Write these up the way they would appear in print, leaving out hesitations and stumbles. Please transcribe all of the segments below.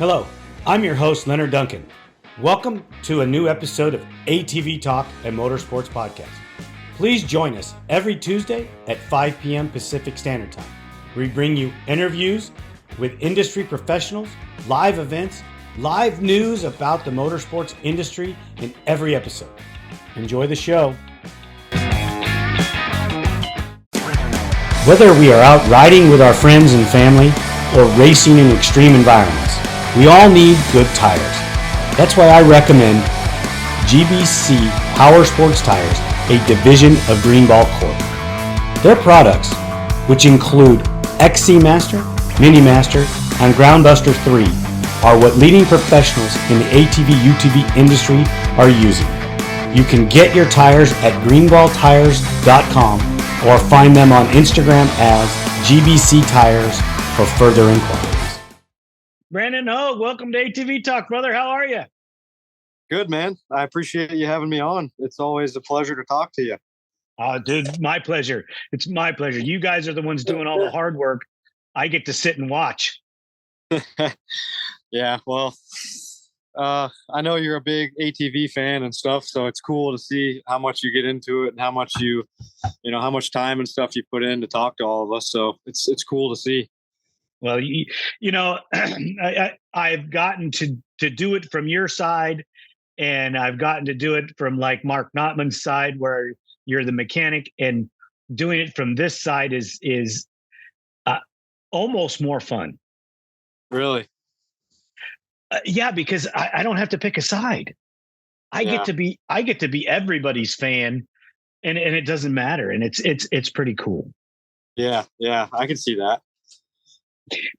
Hello, I'm your host, Leonard Duncan. Welcome to a new episode of ATV-TALK and Motorsports Podcast. Please join us every Tuesday at 5 p.m. Pacific Standard Time. We bring you interviews with industry professionals, live events, live news about the motorsports industry in every episode. Enjoy the show. Whether we are out riding with our friends and family or racing in extreme environments, we all need good tires. That's why I recommend GBC Power Sports Tires, a division of Greenball Corp. Their products, which include XC Master, Mini Master, and Groundbuster 3, are what leading professionals in the ATV-UTV industry are using. You can get your tires at greenballtires.com or find them on Instagram as GBC Tires for further inquiries. Brandon Hoag, welcome to ATV Talk, brother. How are you? Good, man. I appreciate you having me on. It's always a pleasure to talk to you. Dude, my pleasure. It's my pleasure. You guys are the ones doing all the hard work. I get to sit and watch. Yeah, well, I know you're a big ATV fan and stuff, so it's cool to see how much you get into it and how much how much time and stuff you put in to talk to all of us. So it's cool to see. Well, I've gotten to do it from your side, and I've gotten to do it from like Mark Notman's side, where you're the mechanic, and doing it from this side is almost more fun. Really? Yeah, because I don't have to pick a side. I get to be everybody's fan, and it doesn't matter, and it's pretty cool. Yeah, I can see that.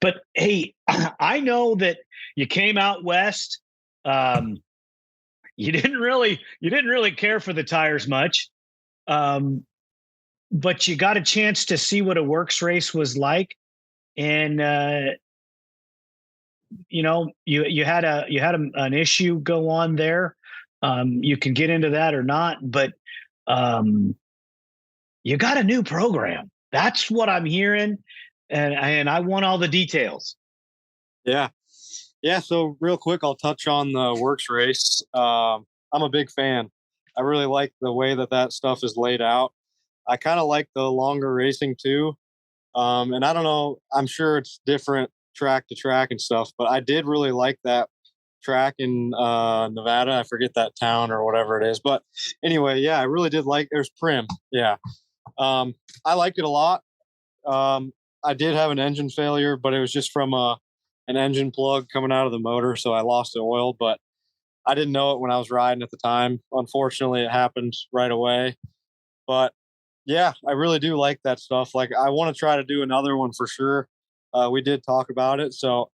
But hey, I know that you came out west. You didn't really care for the tires much, but you got a chance to see what a works race was like, and you had an issue go on there. You can get into that or not, but you got a new program. That's what I'm hearing, and I want all the details. Yeah. So real quick, I'll touch on the works race. I'm a big fan. I really like the way that stuff is laid out. I kind of like the longer racing too. And I don't know, I'm sure it's different track to track and stuff, but I did really like that track in Nevada. I forget that town or whatever it is, but anyway, yeah, I really did like. There's Prim. Yeah. I liked it a lot. I did have an engine failure, but it was just from an engine plug coming out of the motor, so I lost the oil, but I didn't know it when I was riding at the time. Unfortunately, it happened right away. But yeah, I really do like that stuff. Like, I want to try to do another one for sure. We did talk about it. So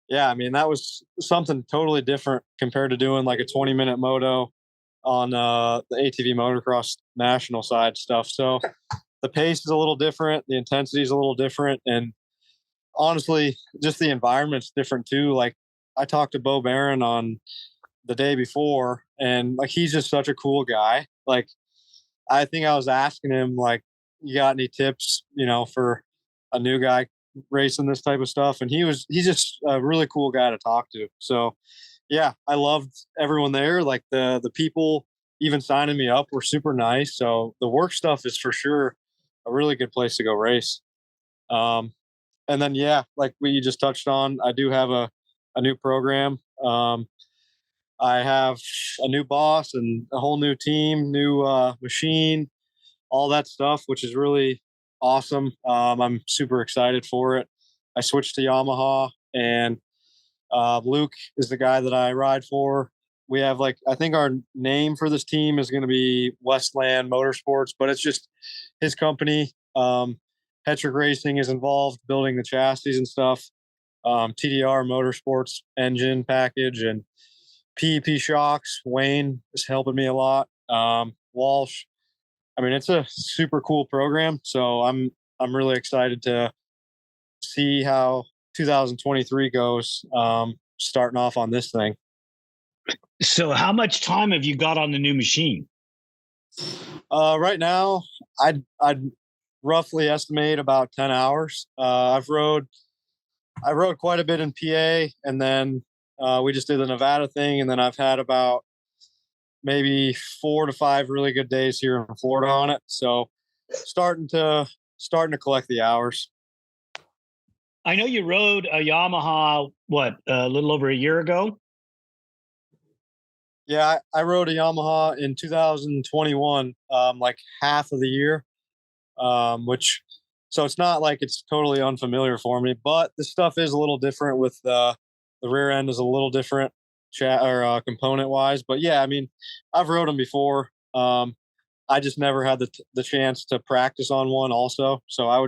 yeah, I mean, that was something totally different compared to doing like a 20-minute moto on the ATV motocross national side stuff. So the pace is a little different. The intensity is a little different. And honestly, just the environment's different too. Like, I talked to Bo Barron on the day before, and like, he's just such a cool guy. Like, I think I was asking him, like, you got any tips, for a new guy racing this type of stuff? And he's just a really cool guy to talk to. So yeah, I loved everyone there. Like, the people even signing me up were super nice. So the work stuff is for sure a really good place to go race. And then, yeah, like what you just touched on, I do have a new program. I have a new boss and a whole new team, new machine, all that stuff, which is really awesome. I'm super excited for it. I switched to Yamaha, and Luke is the guy that I ride for. We have, like, I think our name for this team is going to be Westland Motorsports, but it's just his company. Hetrick Racing is involved building the chassis and stuff. TDR Motorsports engine package and PEP shocks. Wayne is helping me a lot. Walsh. I mean, it's a super cool program. So I'm really excited to see how 2023 goes. Starting off on this thing. So how much time have you got on the new machine? Right now, I'd roughly estimate about 10 hours. I've rode I rode quite a bit in PA, and then we just did the Nevada thing, and then I've had about maybe 4 to 5 really good days here in Florida on it. So starting to collect the hours. I know you rode a Yamaha, a little over a year ago? Yeah, I rode a Yamaha in 2021, like half of the year, which so it's not like it's totally unfamiliar for me, but this stuff is a little different with the rear end is a little different component wise. But yeah, I mean, I've rode them before. I just never had the chance to practice on one also. So I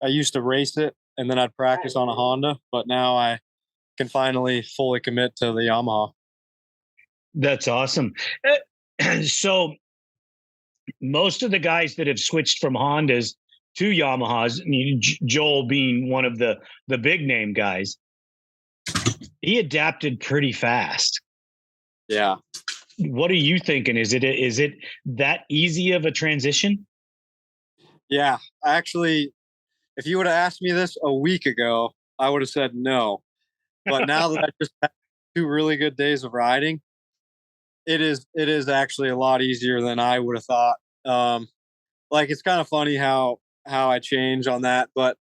used to race it and then I'd practice on a Honda, but now I can finally fully commit to the Yamaha. That's awesome. So most of the guys that have switched from Hondas to Yamahas, I mean, Joel being one of the big name guys, he adapted pretty fast. Yeah. What are you thinking? Is it that easy of a transition? Yeah, actually, if you would have asked me this a week ago, I would have said no. But now that I just had 2 really good days of riding, it is actually a lot easier than I would have thought. Like it's kind of funny how I change on that, but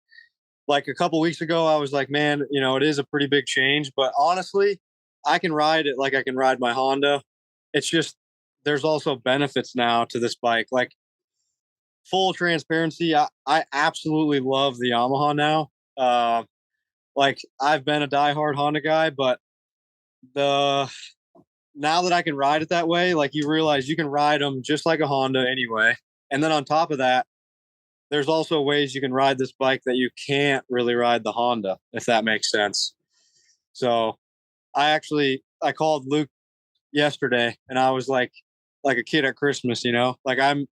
like a couple weeks ago, I was like, man, it is a pretty big change. But honestly, I can ride it like I can ride my Honda. It's just there's also benefits now to this bike. Like full transparency, I absolutely love the Yamaha now. Like I've been a diehard Honda guy, but the now that I can ride it that way, like you realize you can ride them just like a Honda anyway. And then on top of that, there's also ways you can ride this bike that you can't really ride the Honda, if that makes sense. So I called Luke yesterday and I was like a kid at Christmas, like I'm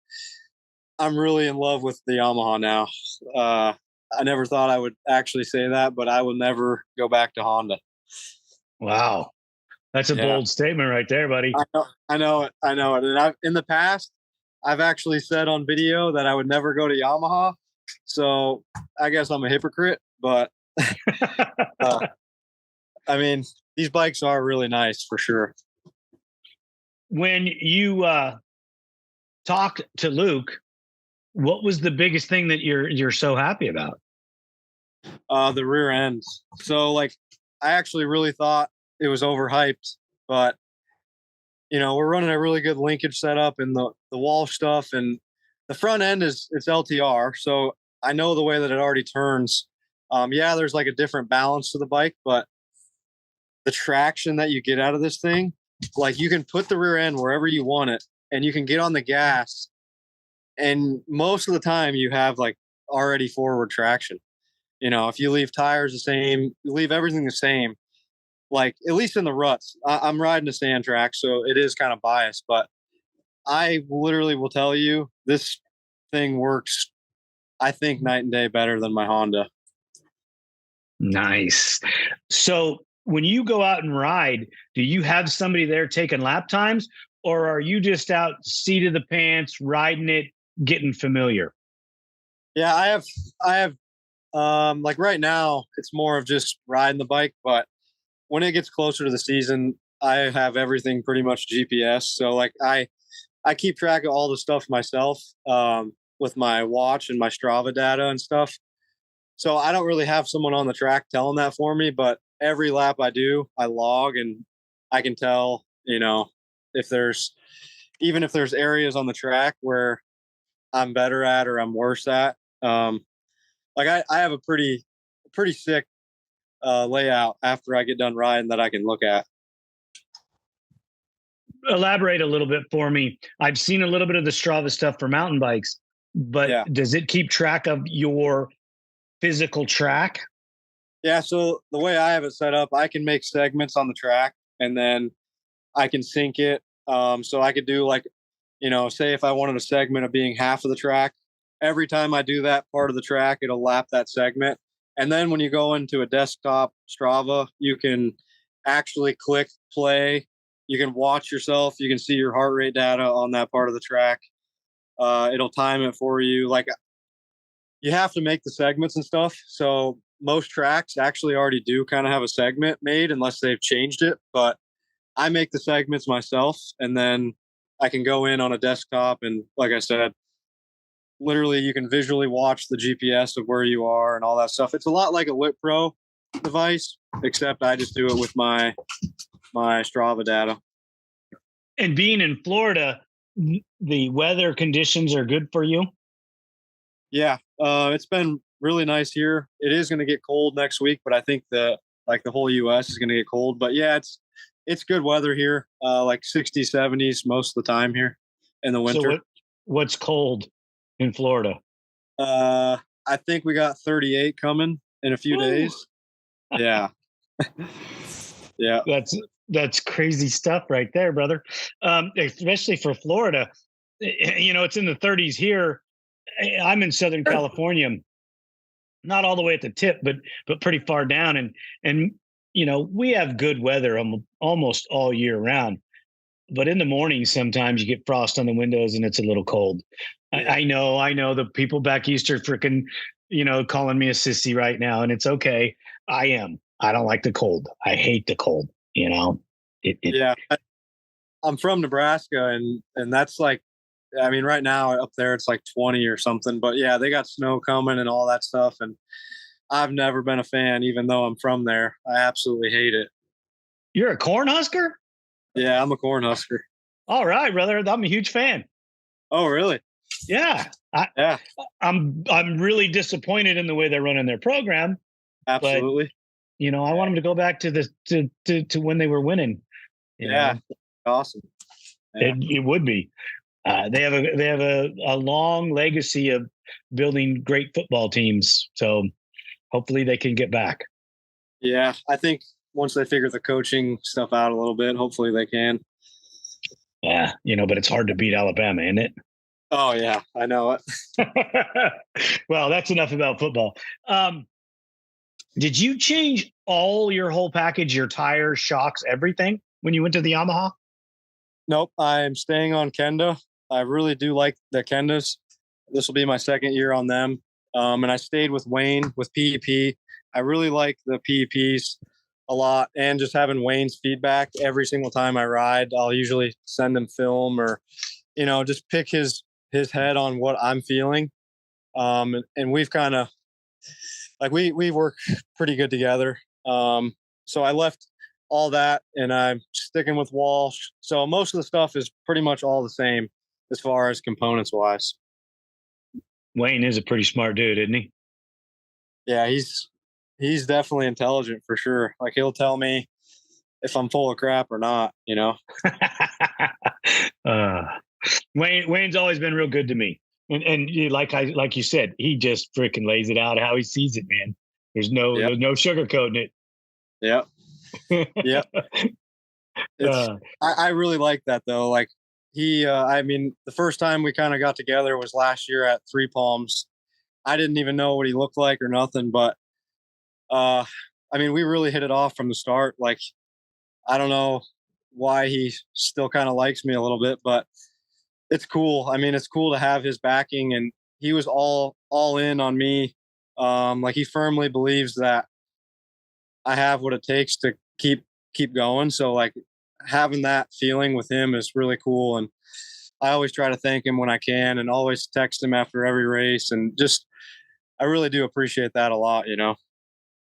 really in love with the Yamaha now. I never thought I would actually say that, but I will never go back to Honda. Wow. That's a bold statement right there, buddy. I know it. And in the past, I've actually said on video that I would never go to Yamaha. So I guess I'm a hypocrite, but I mean, these bikes are really nice for sure. When you talked to Luke, what was the biggest thing that you're so happy about? The rear ends. So like, I actually really thought it was overhyped, but we're running a really good linkage setup and the wall stuff, and the front end it's LTR. So I know the way that it already turns. Yeah, there's like a different balance to the bike, but the traction that you get out of this thing, like you can put the rear end wherever you want it and you can get on the gas. And most of the time you have like already forward traction. If you leave tires the same, you leave everything the same, like at least in the ruts. I'm riding a sand track, so it is kind of biased, but I literally will tell you this thing works, I think, night and day better than my Honda. Nice. So when you go out and ride, do you have somebody there taking lap times, or are you just out seat of the pants, riding it, getting familiar? Yeah, I have like right now it's more of just riding the bike, but when it gets closer to the season, I have everything pretty much GPS. So like I keep track of all the stuff myself, with my watch and my Strava data and stuff. So I don't really have someone on the track telling that for me, but every lap I do, I log and I can tell, if there's areas on the track where I'm better at or I'm worse at. Like I have a pretty sick layout after I get done riding that I can look at. Elaborate a little bit for me. I've seen a little bit of the Strava stuff for mountain bikes, but does it keep track of your physical track? Yeah, so the way I have it set up, I can make segments on the track and then I can sync it. So I could do like, say if I wanted a segment of being half of the track, every time I do that part of the track, it'll lap that segment. And then when you go into a desktop Strava, you can actually click play. You can watch yourself. You can see your heart rate data on that part of the track. It'll time it for you. Like you have to make the segments and stuff. So most tracks actually already do kind of have a segment made unless they've changed it. But I make the segments myself, and then I can go in on a desktop and, like I said, literally you can visually watch the GPS of where you are and all that stuff. It's a lot like a Lit Pro device, except I just do it with my Strava data. And being in Florida, the weather conditions are good for you? Yeah, it's been really nice here. It is going to get cold next week, but I think the whole US is going to get cold. But yeah, it's good weather here, like 60s, 70s most of the time here in the winter. So what's cold in Florida? I think we got 38 coming in a few days. Yeah. Yeah. That's crazy stuff right there, brother. Especially for Florida. It's in the 30s here. I'm in Southern California, not all the way at the tip, but pretty far down. And we have good weather almost all year round. But in the morning, sometimes you get frost on the windows and it's a little cold. Yeah. I know the people back east are freaking, calling me a sissy right now, and it's okay. I am. I don't like the cold. I hate the cold. Yeah. I'm from Nebraska, and that's like, I mean, right now up there it's like 20 or something. But yeah, they got snow coming and all that stuff, and I've never been a fan, even though I'm from there. I absolutely hate it. You're a Cornhusker? Yeah, I'm a Cornhusker. All right, brother. I'm a huge fan. Oh, really? Yeah. I'm really disappointed in the way they're running their program. Absolutely. But, I want them to go back to when they were winning. Yeah. Awesome. Yeah. It would be. They have a long legacy of building great football teams. So hopefully they can get back. Yeah, I think once they figure the coaching stuff out a little bit, hopefully they can. Yeah, but it's hard to beat Alabama, isn't it? Oh yeah, I know it. Well, that's enough about football. Did you change all your whole package, your tires, shocks, everything when you went to the Yamaha? Nope, I'm staying on Kenda. I really do like the Kendas. This will be my second year on them. And I stayed with Wayne with PEP. I really like the PEPs a lot, and just having Wayne's feedback every single time I ride. I'll usually send him film or, just pick his head on what I'm feeling. And we've kind of we work pretty good together. So I left all that and I'm sticking with Walsh. So most of the stuff is pretty much all the same as far as components wise. Wayne is a pretty smart dude, isn't he? Yeah, he's definitely intelligent for sure. Like, he'll tell me if I'm full of crap or not, Wayne's always been real good to me. And like you said, he just freaking lays it out how he sees it, man. There's no sugarcoating it. Yep. Yep. I really like that though. Like, the first time we kind of got together was last year at Three Palms. I didn't even know what he looked like or nothing, but we really hit it off from the start. Like, I don't know why he still kind of likes me a little bit, but it's cool. It's cool to have his backing, and he was all in on me. He firmly believes that I have what it takes to keep going. So like, having that feeling with him is really cool. And I always try to thank him when I can, and always text him after every race. And just, I really do appreciate that a lot,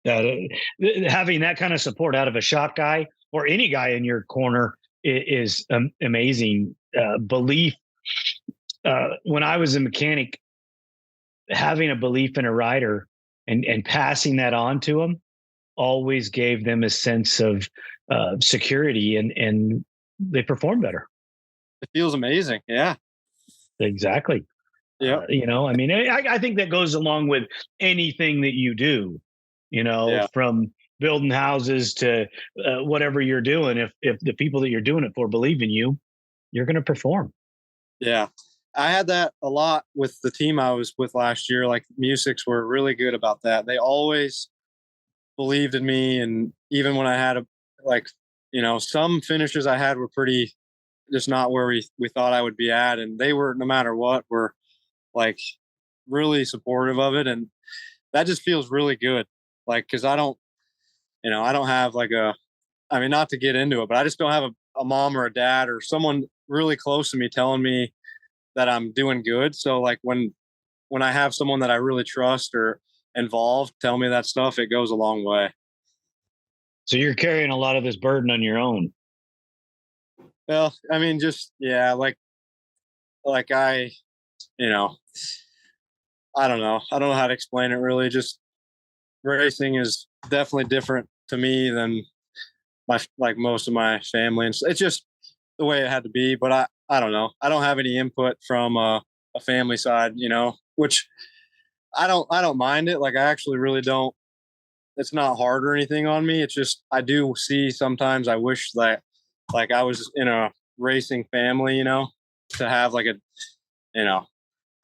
Having that kind of support out of a shop guy or any guy in your corner is amazing. Belief. When I was a mechanic, having a belief in a rider and passing that on to them always gave them a sense of security, and they perform better. It feels amazing. Yeah, exactly. Yeah. I think that goes along with anything that you do, from building houses to whatever you're doing. If the people that you're doing it for believe in you, you're going to perform. Yeah. I had that a lot with the team I was with last year. Like, Musics were really good about that. They always believed in me. And even when I had some finishes I had were pretty, just not where we thought I would be at. And they were, no matter what, were like really supportive of it. And that just feels really good. Like, cause I don't, I don't have like not to get into it, but I just don't have a mom or a dad or someone really close to me telling me that I'm doing good. So like when I have someone that I really trust or involved tell me that stuff, it goes a long way. So you're carrying a lot of this burden on your own. Well, I mean, just yeah, like you know, I don't know. I don't know how to explain it really. Just racing is definitely different to me than like most of my family, and it's just the way it had to be. But I don't know. I don't have any input from a family side, which I don't mind it. Like I actually really don't. It's not hard or anything on me. It's just I do see sometimes I wish that like I was in a racing family, to have like a,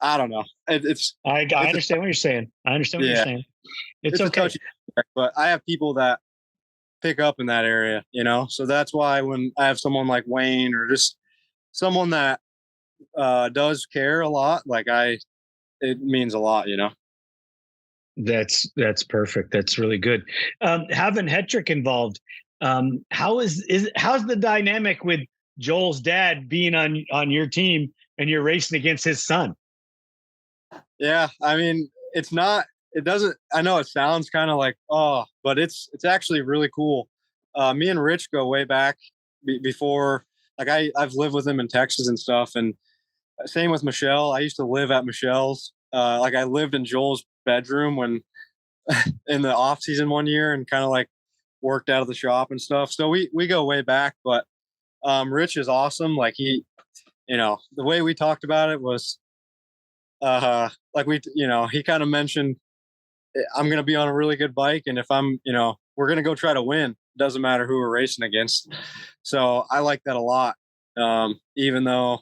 I don't know. I understand what you're saying. I understand what you're saying. It's okay. Touchy, but I have people that pick up in that area, so that's why when I have someone like Wayne or just someone that does care a lot, like it means a lot, That's perfect. That's really good. Having Hetrick involved, how's the dynamic with Joel's dad being on your team and you're racing against his son? Yeah, I mean, it doesn't, I know it sounds kind of like, oh, but it's actually really cool. Me and Rich go way back before, like I've lived with him in Texas and stuff. And same with Michelle. I used to live at Michelle's. Like I lived in Joel's bedroom when in the off season one year and kind of like worked out of the shop and stuff. So we go way back, but Rich is awesome. Like he, the way we talked about it was like he kind of mentioned I'm going to be on a really good bike and if I'm, we're going to go try to win. Doesn't matter who we're racing against. So I like that a lot. Even though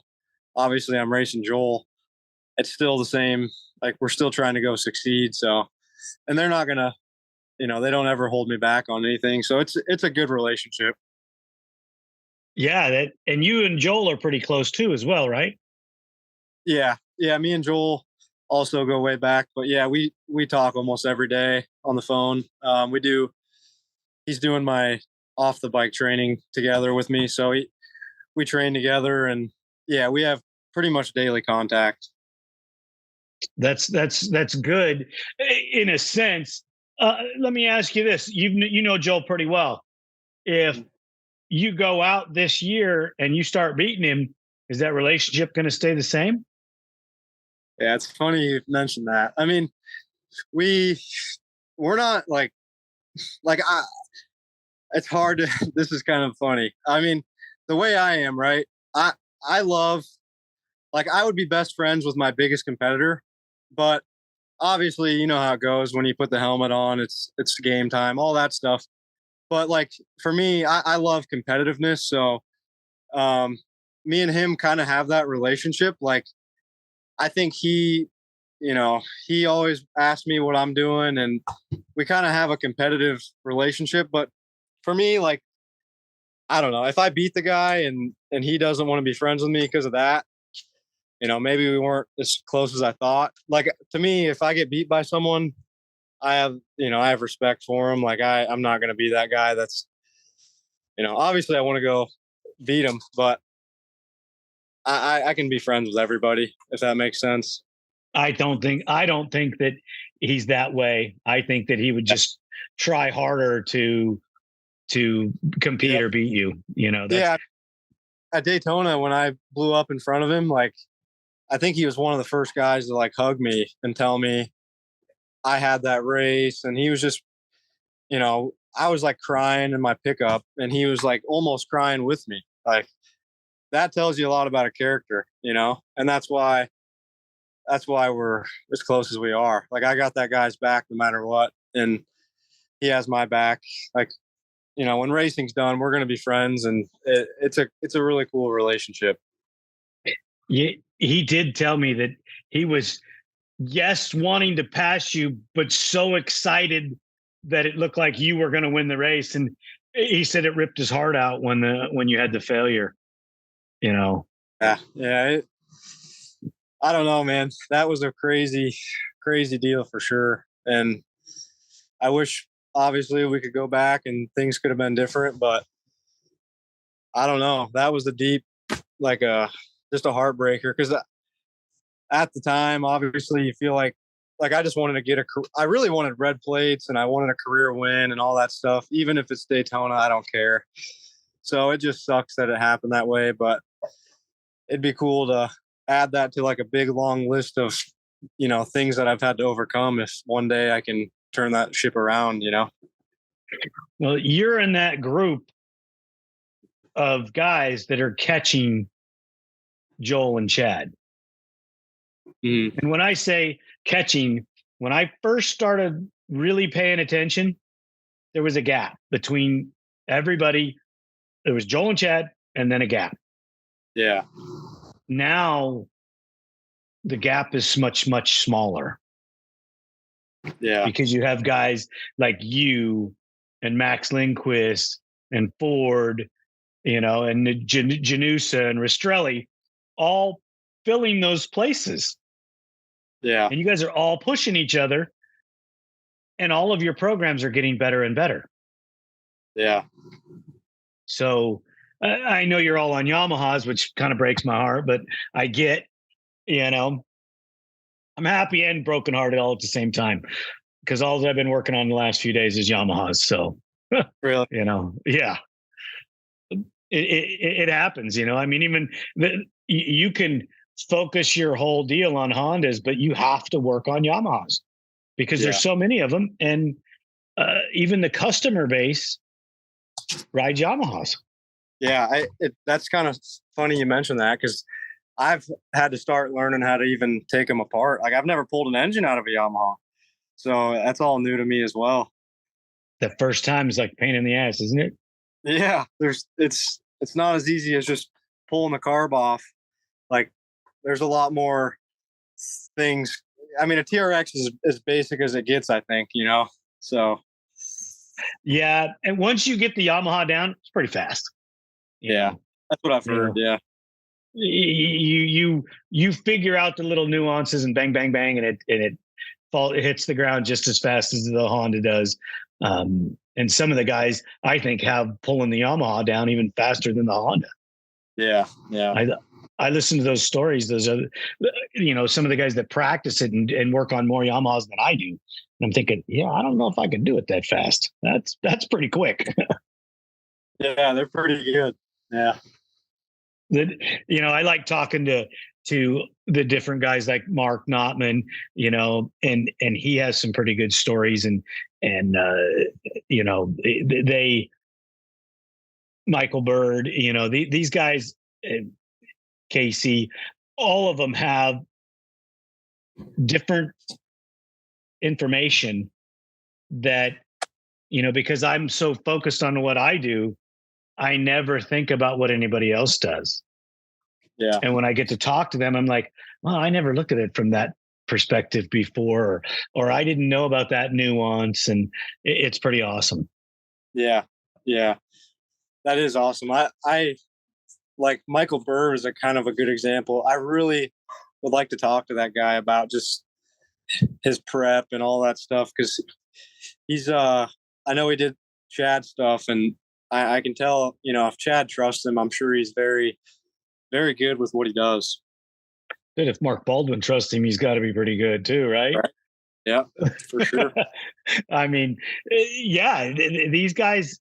obviously I'm racing Joel, it's still the same. Like we're still trying to go succeed. So, and they're not going to, they don't ever hold me back on anything. So it's a good relationship. Yeah. And you and Joel are pretty close too, as well, right? Yeah. Yeah. Me and Joel also go way back, but yeah, we talk almost every day on the phone. He's doing my off the bike training together with me. So we train together and yeah, we have pretty much daily contact. That's good in a sense. Let me ask you this: you know Joel pretty well. If you go out this year and you start beating him, is that relationship going to stay the same? Yeah, it's funny you mentioned that. I mean, we're not it's hard to. This is kind of funny. I mean, the way I am, right? I love like I would be best friends with my biggest competitor, but obviously you know how it goes when you put the helmet on. It's game time, all that stuff. But like for me, I love competitiveness. So me and him kind of have that relationship. Like I think he always asks me what I'm doing and we kind of have a competitive relationship. But for me, like, I don't know if I beat the guy and he doesn't want to be friends with me because of that, maybe we weren't as close as I thought. Like to me, if I get beat by someone, I have respect for him. Like I'm not going to be that guy that's, obviously I want to go beat him, but I can be friends with everybody if that makes sense. I don't think that he's that way. I think that he would just try harder to compete or beat you. Yeah. At Daytona, when I blew up in front of him, like I think he was one of the first guys to like hug me and tell me I had that race. And he was just, I was like crying in my pickup and he was like almost crying with me. Like that tells you a lot about a character, and that's why we're as close as we are. Like I got that guy's back no matter what. And he has my back. Like, when racing's done, we're going to be friends and it's a really cool relationship. He did tell me that he was, yes, wanting to pass you, but so excited that it looked like you were going to win the race. And he said it ripped his heart out when you had the failure, Yeah. I don't know, man. That was a crazy, crazy deal for sure. And I wish obviously we could go back and things could have been different, but I don't know. That was a deep, like just a heartbreaker. Cause at the time, obviously you feel like I just wanted to get I really wanted red plates and I wanted a career win and all that stuff. Even if it's Daytona, I don't care. So it just sucks that it happened that way, but it'd be cool to add that to like a big long list of, things that I've had to overcome if one day I can turn that ship around, Well, you're in that group of guys that are catching Joel and Chad. Mm-hmm. And when I say catching, when I first started really paying attention, there was a gap between everybody. There was Joel and Chad, and then a gap. Yeah. Now the gap is much, much smaller. Yeah. Because you have guys like you and Max Lindquist and Ford, and Janusa and Rastrelli, all filling those places. Yeah. And you guys are all pushing each other, and all of your programs are getting better and better. Yeah. So I know you're all on Yamahas, which kind of breaks my heart, but I get, I'm happy and brokenhearted all at the same time, because all that I've been working on the last few days is Yamahas. So, really, yeah, it happens. I mean, even you can focus your whole deal on Hondas, but you have to work on Yamahas because there's so many of them, and even the customer base rides Yamahas. Yeah, that's kind of funny you mentioned that, because I've had to start learning how to even take them apart. Like I've never pulled an engine out of a Yamaha, so that's all new to me as well. The first time is like a pain in the ass, isn't it? Yeah, it's not as easy as just pulling the carb off. Like there's a lot more things. I mean, a TRX is as basic as it gets, I think, so. Yeah, and once you get the Yamaha down, it's pretty fast. Yeah, that's what I've heard. Yeah, you figure out the little nuances, and bang, bang, bang, and it hits the ground just as fast as the Honda does. And some of the guys, I think, have pulling the Yamaha down even faster than the Honda. Yeah. I listen to those stories. Those are, some of the guys that practice it and work on more Yamahas than I do. And I'm thinking, I don't know if I can do it that fast. That's pretty quick. Yeah, they're pretty good. Yeah. I like talking to the different guys like Mark Notman, and he has some pretty good stories, and they Michael Bird, these guys, Casey, all of them have different information that, because I'm so focused on what I do, I never think about what anybody else does. Yeah. And when I get to talk to them, I'm like, well, I never looked at it from that perspective before, or I didn't know about that nuance. And it's pretty awesome. Yeah. Yeah. That is awesome. I like Michael Burr is a kind of a good example. I really would like to talk to that guy about just his prep and all that stuff. 'Cause he's, I know he did Chad stuff, and I can tell, if Chad trusts him, I'm sure he's very, very good with what he does. Good. If Mark Baldwin trusts him, he's got to be pretty good too, right? Yeah, for sure. I mean, yeah, these guys,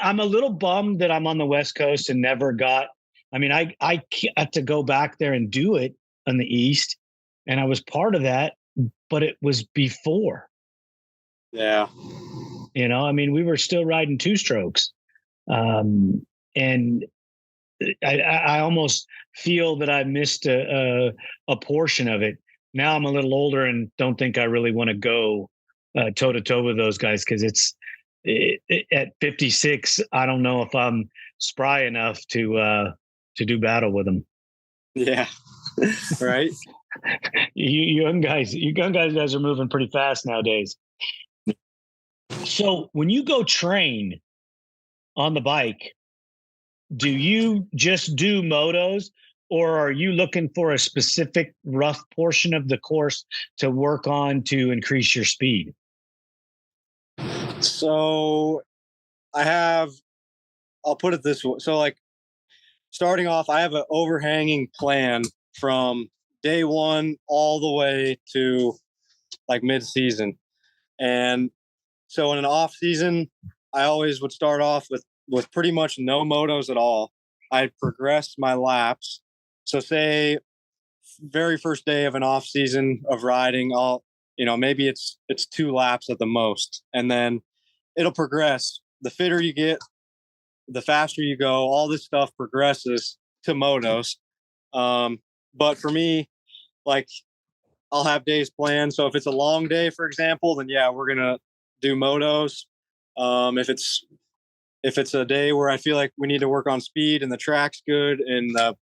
I'm a little bummed that I'm on the West Coast and never got, I had to go back there and do it on the East, and I was part of that, but it was before. Yeah. We were still riding two strokes. And I almost feel that I missed a portion of it. Now I'm a little older and don't think I really want to go toe to toe with those guys, because at 56, I don't know if I'm spry enough to do battle with them. Yeah, right. You young guys are moving pretty fast nowadays. So when you go train on the bike, do you just do motos, or are you looking for a specific rough portion of the course to work on to increase your speed? So I'll put it this way. So like starting off, I have an overhanging plan from day one all the way to like mid-season. And so in an off season, I always would start off with pretty much no motos at all. I'd progress my laps. So say very first day of an off season of riding, maybe it's 2 laps at the most. And then it'll progress. The fitter you get, the faster you go, all this stuff progresses to motos. But for me, like I'll have days planned. So if it's a long day, for example, then yeah, we're gonna do motos. If it's a day where I feel like we need to work on speed and the track's good and the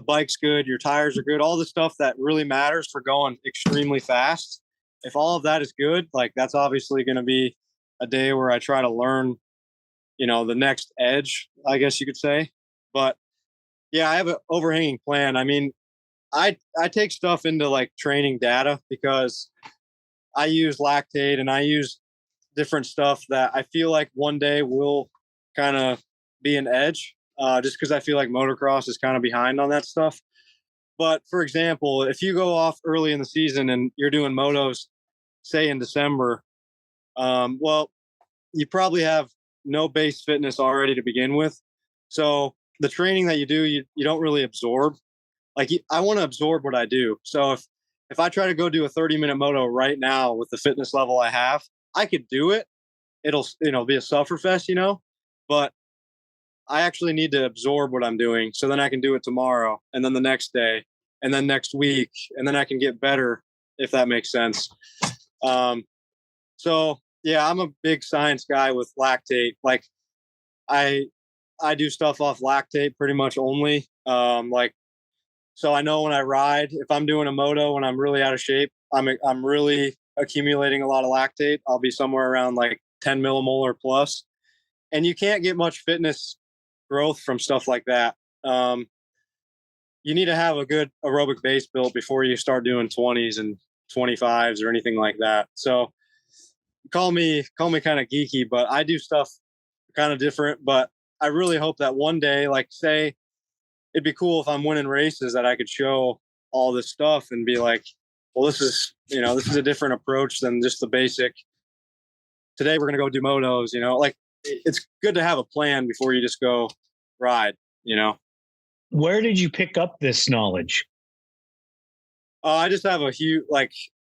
bike's good, your tires are good, all the stuff that really matters for going extremely fast. If all of that is good, like that's obviously going to be a day where I try to learn, the next edge, I guess you could say. But yeah, I have an overhanging plan. I mean, I take stuff into like training data because I use lactate and I use different stuff that I feel like one day will kind of be an edge, just because I feel like motocross is kind of behind on that stuff. But for example, if you go off early in the season and you're doing motos, say in December, well, you probably have no base fitness already to begin with. So the training that you do, you don't really absorb. Like I want to absorb what I do. So if I try to go do a 30-minute moto right now with the fitness level I have, I could do it. It'll be a sufferfest, but I actually need to absorb what I'm doing so then I can do it tomorrow and then the next day and then next week and then I can get better, if that makes sense. So yeah, I'm a big science guy with lactate. Like I do stuff off lactate pretty much only. So I know when I ride, if I'm doing a moto when I'm really out of shape, I'm really accumulating a lot of lactate. I'll be somewhere around like 10 millimolar plus, and you can't get much fitness growth from stuff like that. You need to have a good aerobic base built before you start doing 20s and 25s or anything like that. So call me kind of geeky, but I do stuff kind of different. But I really hope that one day, like say, it'd be cool if I'm winning races that I could show all this stuff and be like, well, this is a different approach than just the basic. Today we're going to go do motos, like it's good to have a plan before you just go ride, Where did you pick up this knowledge? I just have a huge, like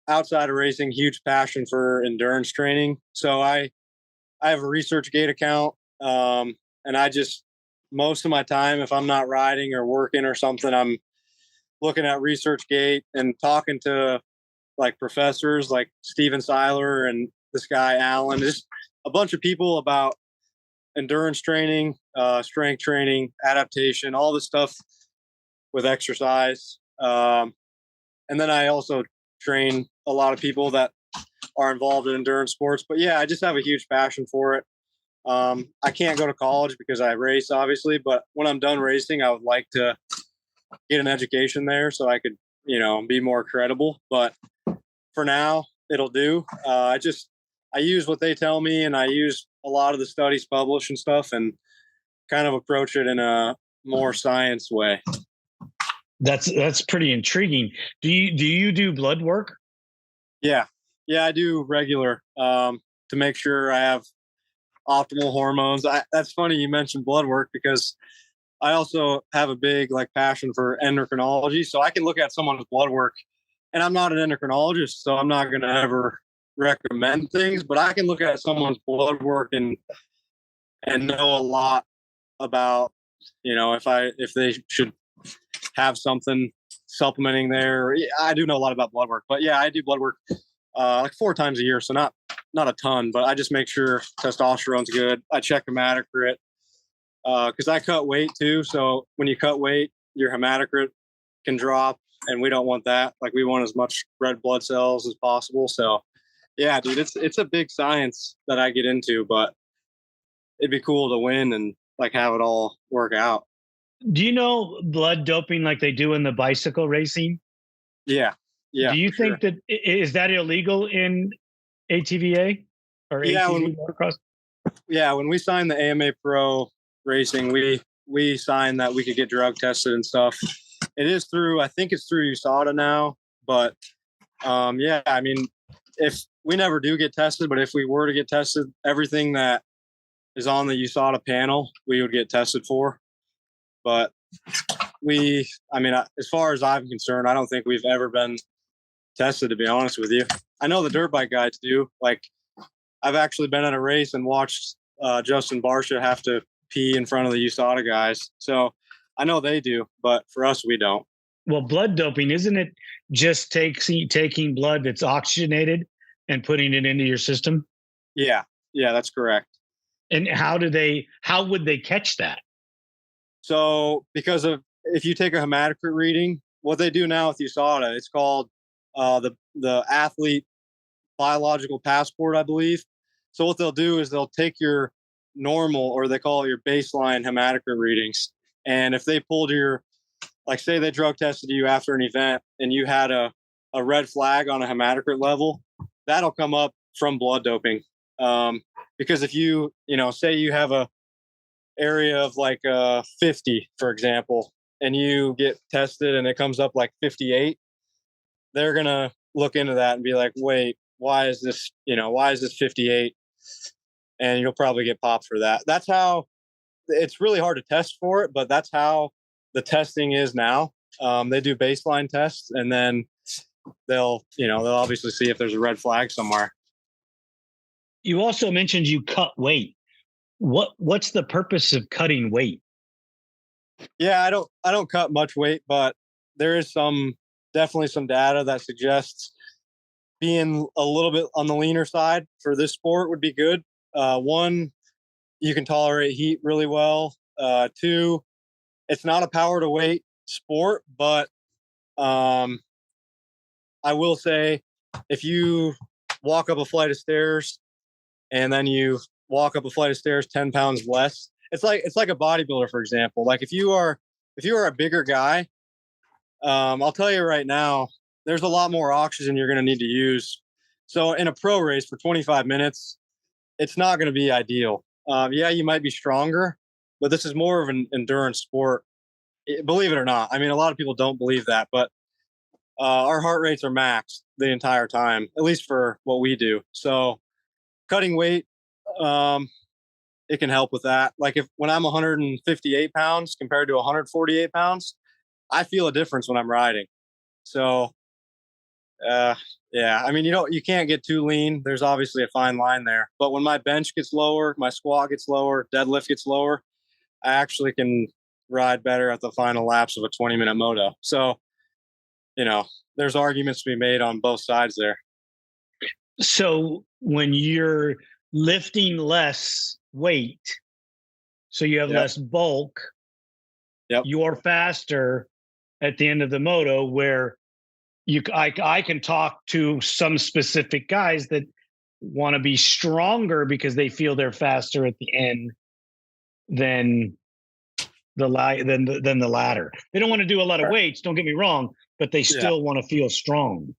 outside of racing, huge passion for endurance training. So I have a ResearchGate account. And I just, most of my time, if I'm not riding or working or something, I'm looking at ResearchGate and talking to like professors like Steven Seiler and this guy, Alan, just a bunch of people about endurance training, strength training, adaptation, all this stuff with exercise. And then I also train a lot of people that are involved in endurance sports. But yeah, I just have a huge passion for it. I can't go to college because I race, obviously, but when I'm done racing, I would like to get an education there so I could, be more credible. But for now, it'll do. I use what they tell me, and I use a lot of the studies published and stuff, and kind of approach it in a more science way. That's pretty intriguing. Do you do blood work? Yeah, I do regular to make sure I have optimal hormones. That's funny you mentioned blood work because I also have a big passion for endocrinology. So I can look at someone's blood work, and I'm not an endocrinologist, so I'm not going to ever recommend things, but I can look at someone's blood work and know a lot about, if they should have something supplementing there. I do know a lot about blood work, but yeah, I do blood work like 4 times a year. So not a ton, but I just make sure testosterone's good. I check hematocrit because I cut weight too. So when you cut weight, your hematocrit can drop, and we don't want that. Like we want as much red blood cells as possible. So yeah, dude, it's a big science that I get into, but it'd be cool to win and have it all work out. Do you know blood doping like they do in the bicycle racing? Yeah. Do you think that is that illegal in ATVA? or Yeah, ATV motocross? yeah, when we signed the AMA Pro Racing, we signed that we could get drug tested and stuff. It is through, I think it's through USADA now, but yeah, I mean, if we never do get tested, but if we were to get tested, everything that is on the USADA panel, we would get tested for. But I mean, as far as I'm concerned, I don't think we've ever been tested, to be honest with you. I know the dirt bike guys do. Like, I've actually been at a race and watched Justin Barsha have to pee in front of the USADA guys. So I know they do, but for us, we don't. Well, blood doping, isn't it just taking blood that's oxygenated and putting it into your system? Yeah, that's correct. And how would they catch that? So because of, if you take a hematocrit reading, what they do now with USADA, it's called the athlete biological passport, I believe. So what they'll do is they'll take your normal, or they call it your baseline hematocrit readings. And if they pulled your, like, say they drug tested you after an event and you had a red flag on a hematocrit level, that'll come up from blood doping. Because if you say you have a area of like 50, for example, and you get tested and it comes up like 58, they're going to look into that and be like, wait, why is this 58? And you'll probably get popped for that. That's how, it's really hard to test for it, but that's how the testing is now. They do baseline tests, and then they'll obviously see if there's a red flag somewhere. You also mentioned you cut weight. What's the purpose of cutting weight? Yeah, I don't cut much weight, but there is definitely some data that suggests being a little bit on the leaner side for this sport would be good. One, you can tolerate heat really well. Two, it's not a power to weight sport, but I will say, if you walk up a flight of stairs and then you walk up a flight of stairs 10 pounds less, it's like a bodybuilder, for example. Like, if you are a bigger guy, I'll tell you right now, there's a lot more oxygen you're going to need to use. So in a pro race for 25 minutes, it's not going to be ideal. Yeah, you might be stronger, but this is more of an endurance sport. Believe it or not. I mean, a lot of people don't believe that, but our heart rates are maxed the entire time, at least for what we do. So cutting weight, it can help with that. Like, when I'm 158 pounds compared to 148 pounds, I feel a difference when I'm riding. So, yeah, I mean, you can't get too lean. There's obviously a fine line there. But when my bench gets lower, my squat gets lower, deadlift gets lower, I actually can ride better at the final laps of a 20-minute moto. So, there's arguments to be made on both sides there. So when you're lifting less weight, so you have less bulk, you're faster at the end of the moto, where I can talk to some specific guys that want to be stronger because they feel they're faster at the end than the ladder. They don't want to do a lot of weights, don't get me wrong, but they still want to feel strong.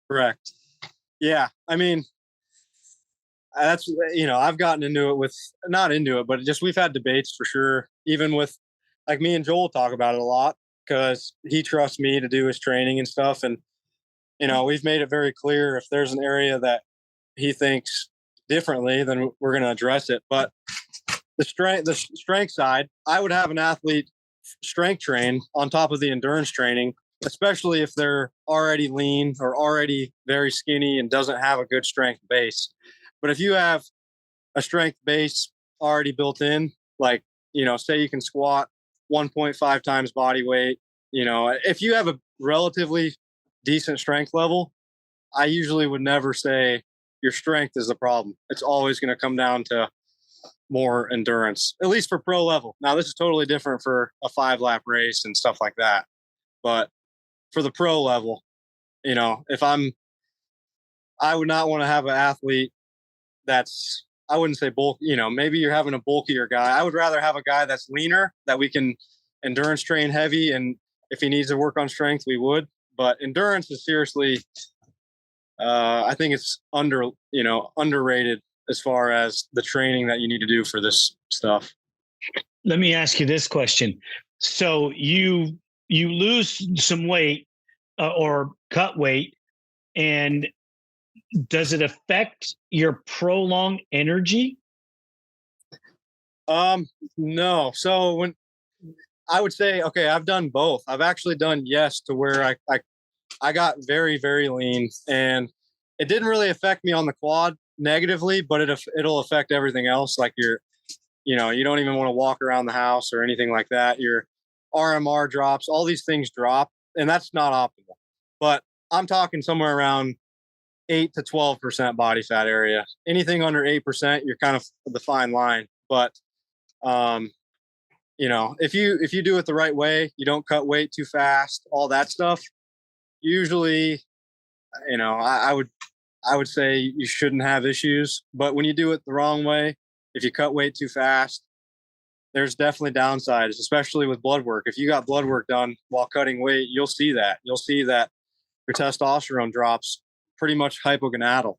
Correct. Yeah. I mean, that's, I've gotten into it not into it, but just, we've had debates for sure. Even with, like, me and Joel talk about it a lot, because he trusts me to do his training and stuff. And, we've made it very clear, if there's an area that he thinks differently, then we're going to address it. But the strength side, I would have an athlete strength train on top of the endurance training, especially if they're already lean or already very skinny and doesn't have a good strength base. But if you have a strength base already built in, like, say you can squat 1.5 times body weight, if you have a relatively decent strength level, I usually would never say your strength is the problem. It's always going to come down to more endurance, at least for pro level. Now, this is totally different for a 5-lap race and stuff like that. But for the pro level, I would not want to have an athlete that's, I wouldn't say bulk, maybe you're having a bulkier guy. I would rather have a guy that's leaner, that we can endurance train heavy. And if he needs to work on strength, we would. But endurance is seriously, I think it's underrated as far as the training that you need to do for this stuff. Let me ask you this question. So you lose some weight or cut weight, and does it affect your prolonged energy? No. So when I would say, okay, I've done both. I've actually done yes to where I got very, very lean, and it didn't really affect me on the quad negatively, but it'll affect everything else. Like you don't even want to walk around the house or anything like that. Your RMR drops, all these things drop, and that's not optimal. But I'm talking somewhere around 8 to 12% body fat area. Anything under 8%, you're kind of the fine line. But if you do it the right way, you don't cut weight too fast, all that stuff. Usually, I would say you shouldn't have issues. But when you do it the wrong way, if you cut weight too fast, there's definitely downsides, especially with blood work. If you got blood work done while cutting weight, you'll see that. You'll see that your testosterone drops pretty much hypogonadal.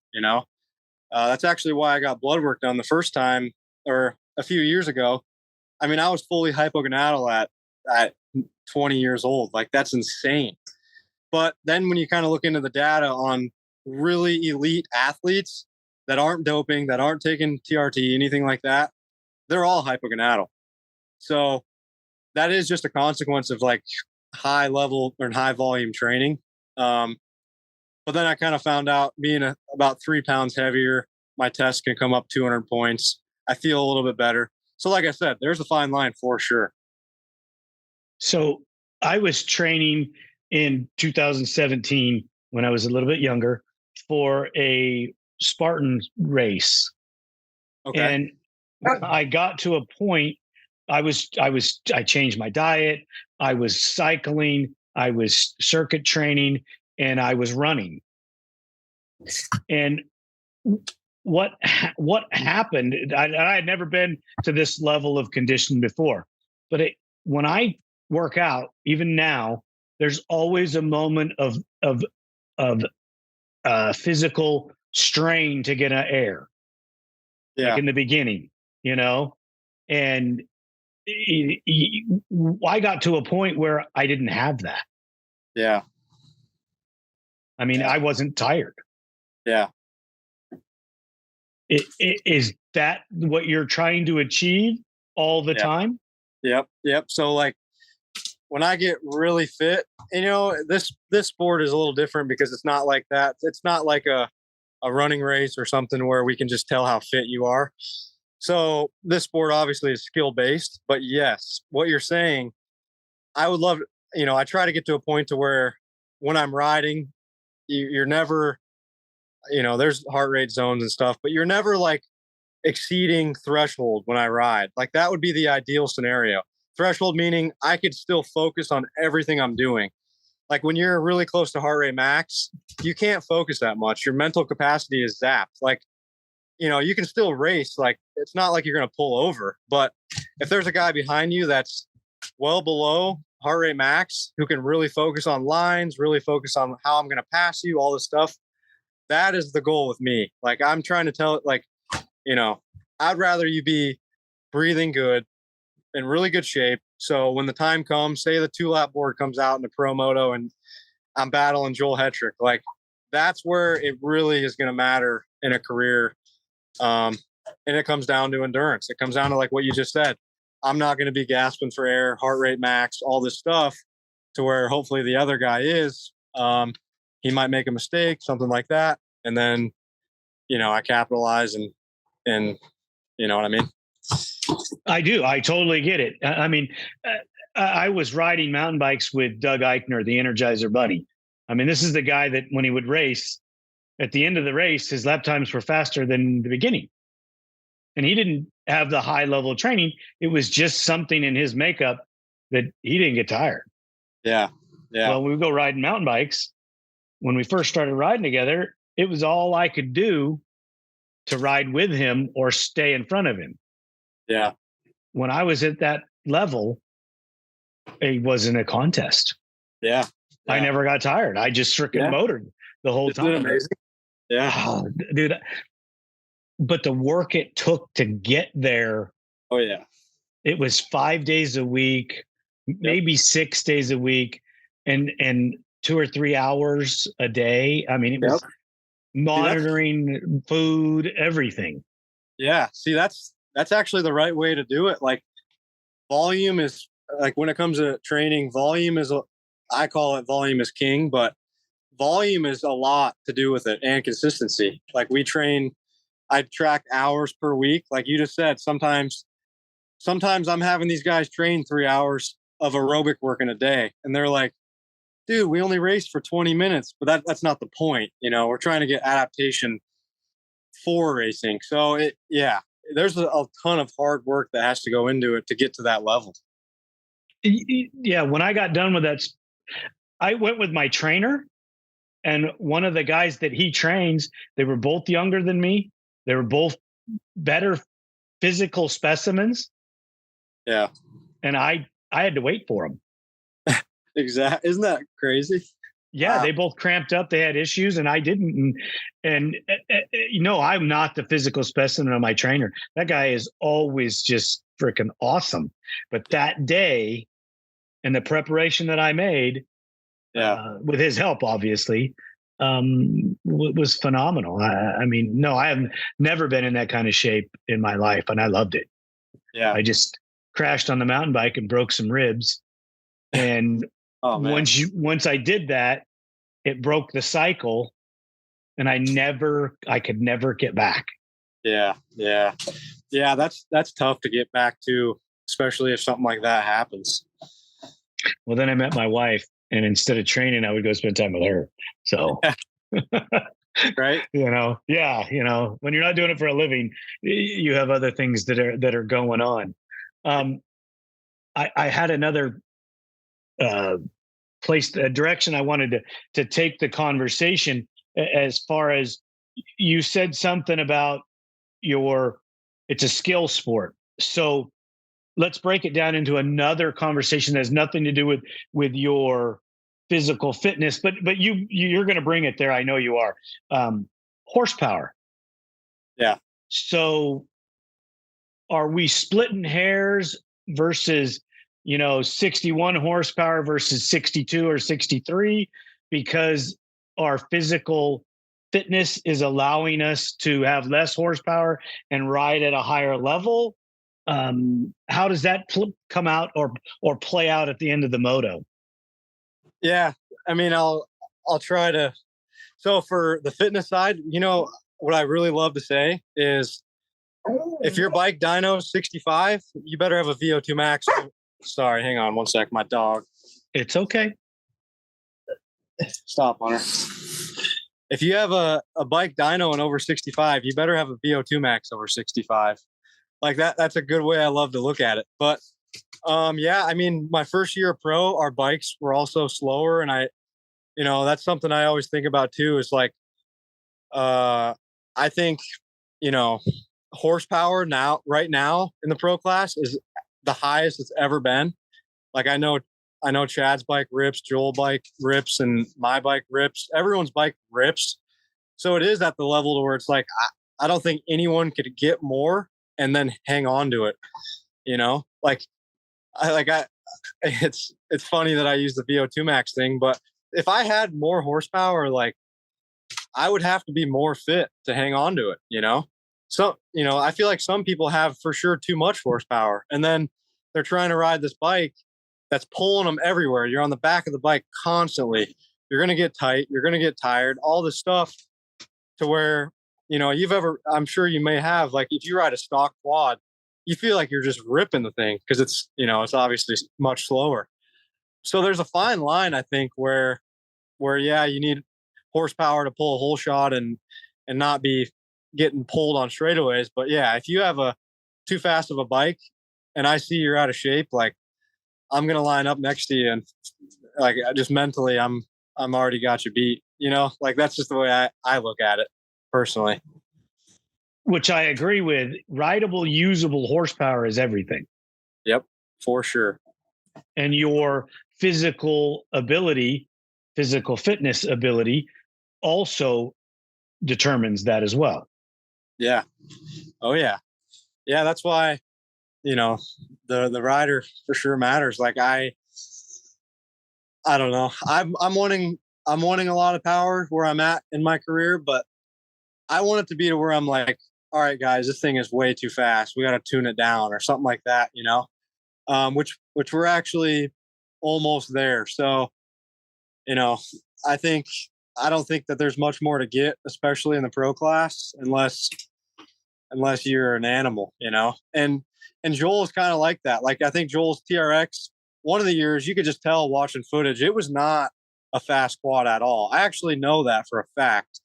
That's actually why I got blood work done the first time, or a few years ago. I mean, I was fully hypogonadal at 20 years old. Like, that's insane. But then when you kind of look into the data on really elite athletes that aren't doping, that aren't taking TRT, anything like that, they're all hypogonadal. So that is just a consequence of like high level or high volume training. But then I kind of found out, being about 3 pounds heavier, my test can come up 200 points. I feel a little bit better. So like I said, there's a fine line for sure. So I was training in 2017 when I was a little bit younger for a Spartan race. Okay. And I got to a point, I changed my diet. I was cycling, I was circuit training, and I was running. And what happened, I had never been to this level of condition before, but when I work out, even now, there's always a moment of physical strain to get an air. Yeah. Like in the beginning, and I got to a point where I didn't have that. Yeah. I mean, I wasn't tired. Yeah. Is that what you're trying to achieve all the time? Yep. So like when I get really fit, this sport is a little different because it's not like that. It's not like a running race or something where we can just tell how fit you are. So this sport obviously is skill based, but yes, what you're saying, I would love, I try to get to a point to where when I'm riding, you're never, there's heart rate zones and stuff, but you're never like exceeding threshold when I ride. Like that would be the ideal scenario. Threshold meaning I could still focus on everything I'm doing. Like when you're really close to heart rate max, you can't focus that much. Your mental capacity is zapped. Like, you can still race. Like it's not like you're going to pull over, but if there's a guy behind you that's well below heart rate max, who can really focus on lines, really focus on how I'm going to pass you, all this stuff, that is the goal with me. Like I'm trying to tell it, like, I'd rather you be breathing good, in really good shape. So when the time comes, say the 2-lap board comes out in the pro moto and I'm battling Joel Hetrick, like that's where it really is going to matter in a career. And it comes down to endurance. It comes down to like what you just said. I'm not going to be gasping for air, heart rate max, all this stuff, to where hopefully the other guy is. He might make a mistake, something like that. And then, I capitalize and you know what I mean? I do. I totally get it. I mean, I was riding mountain bikes with Doug Eichner, the Energizer Bunny. I mean, this is the guy that when he would race, at the end of the race, his lap times were faster than the beginning. And he didn't have the high level of training. It was just something in his makeup that he didn't get tired. Yeah. Well, we would go riding mountain bikes. When we first started riding together, it was all I could do to ride with him or stay in front of him. Yeah. When I was at that level, it wasn't a contest. Yeah. I never got tired. I just freaking motored the whole time. Amazing. Yeah. Oh, dude, but the work it took to get there, Oh yeah. it was 5 days a week, maybe 6 days a week, and 2 or 3 hours a day. I mean, it Yep. was monitoring food, everything. Yeah. See, that's actually the right way to do it. Like, volume is, like, when it comes to training, I call it volume is king, but volume is a lot to do with it, and consistency. Like, I track hours per week. Like you just said, sometimes I'm having these guys train 3 hours of aerobic work in a day, and they're like, dude, we only raced for 20 minutes, but that's not the point. We're trying to get adaptation for racing. So there's a ton of hard work that has to go into it to get to that level. Yeah, when I got done with that, I went with my trainer, and one of the guys that he trains, they were both younger than me. They were both better physical specimens. Yeah. And I had to wait for them. Exactly. Isn't that crazy? Yeah, wow. They both cramped up. They had issues, and I didn't. And I'm not the physical specimen of my trainer. That guy is always just freaking awesome. But that day, and the preparation that I made, with his help, obviously, was phenomenal. I mean, no, I have never been in that kind of shape in my life, and I loved it. Yeah, I just crashed on the mountain bike and broke some ribs, and once I did that, it broke the cycle, and I could never get back. Yeah. That's tough to get back to, especially if something like that happens. Well, then I met my wife, and instead of training, I would go spend time with her. So, right? When you're not doing it for a living, you have other things that are going on. I had another a direction I wanted to take the conversation, as far as you said something about it's a skill sport. So let's break it down into another conversation that has nothing to do with your physical fitness, but you're going to bring it there. I know you are. Horsepower. Yeah. So are we splitting hairs versus 61 horsepower versus 62 or 63 because our physical fitness is allowing us to have less horsepower and ride at a higher level? How does that come out or play out at the end of the moto? Yeah, I mean, I'll try to. So for the fitness side, what I really love to say is, if your bike dyno is 65, you better have a VO2 max. Sorry, hang on one sec. My dog. It's okay. Stop, Hunter. If you have a bike dyno and over 65, you better have a VO2 max over 65. Like that's a good way I love to look at it. But I mean, my first year of pro, our bikes were also slower, and that's something I always think about too, is like, I think, horsepower right now in the pro class is the highest it's ever been. Like, I know Chad's bike rips, Joel's bike rips, and my bike rips. Everyone's bike rips. So it is at the level to where it's like, I don't think anyone could get more and then hang on to it. It's funny that I use the VO2 max thing, but if I had more horsepower, like, I would have to be more fit to hang on to it, So, I feel like some people have for sure too much horsepower, and then they're trying to ride this bike that's pulling them everywhere. You're on the back of the bike constantly. You're going to get tight. You're going to get tired, all this stuff, to where, I'm sure you may have, like, if you ride a stock quad, you feel like you're just ripping the thing because it's obviously much slower. So there's a fine line, I think, where you need horsepower to pull a whole shot and not be getting pulled on straightaways. But yeah, if you have a too fast of a bike and I see you're out of shape, like, I'm going to line up next to you, and like, just mentally, I'm already got you beat, like, that's just the way I look at it personally. Which I agree with. Rideable, usable horsepower is everything. Yep, for sure. And your physical fitness ability also determines that as well. Yeah. Oh yeah. Yeah. That's why, the rider for sure matters. Like I don't know. I'm wanting a lot of power where I'm at in my career, but I want it to be to where I'm like, all right, guys, this thing is way too fast. We got to tune it down or something like that, which we're actually almost there. So, you know, I think I don't think that there's much more to get, especially in the pro class, unless you're an animal, And Joel is kind of like that. Like I think Joel's TRX, one of the years you could just tell watching footage, it was not a fast quad at all. I actually know that for a fact.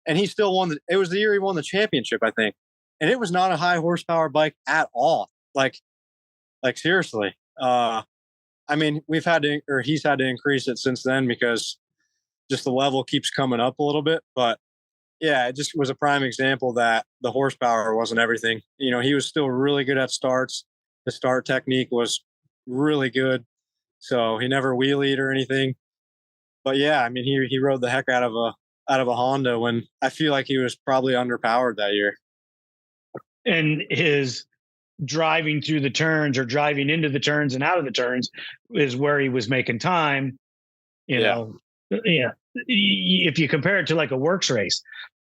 And he still won it was the year he won the championship, I think. And it was not a high horsepower bike at all. Like seriously. I mean, he's had to increase it since then because just the level keeps coming up a little bit. But yeah, it just was a prime example that the horsepower wasn't everything. He was still really good at starts. The start technique was really good. So he never wheelied or anything. But yeah, I mean, he rode the heck out of a Honda when I feel like he was probably underpowered that year. And his driving through the turns or driving into the turns and out of the turns is where he was making time. Yeah. If you compare it to like a works race,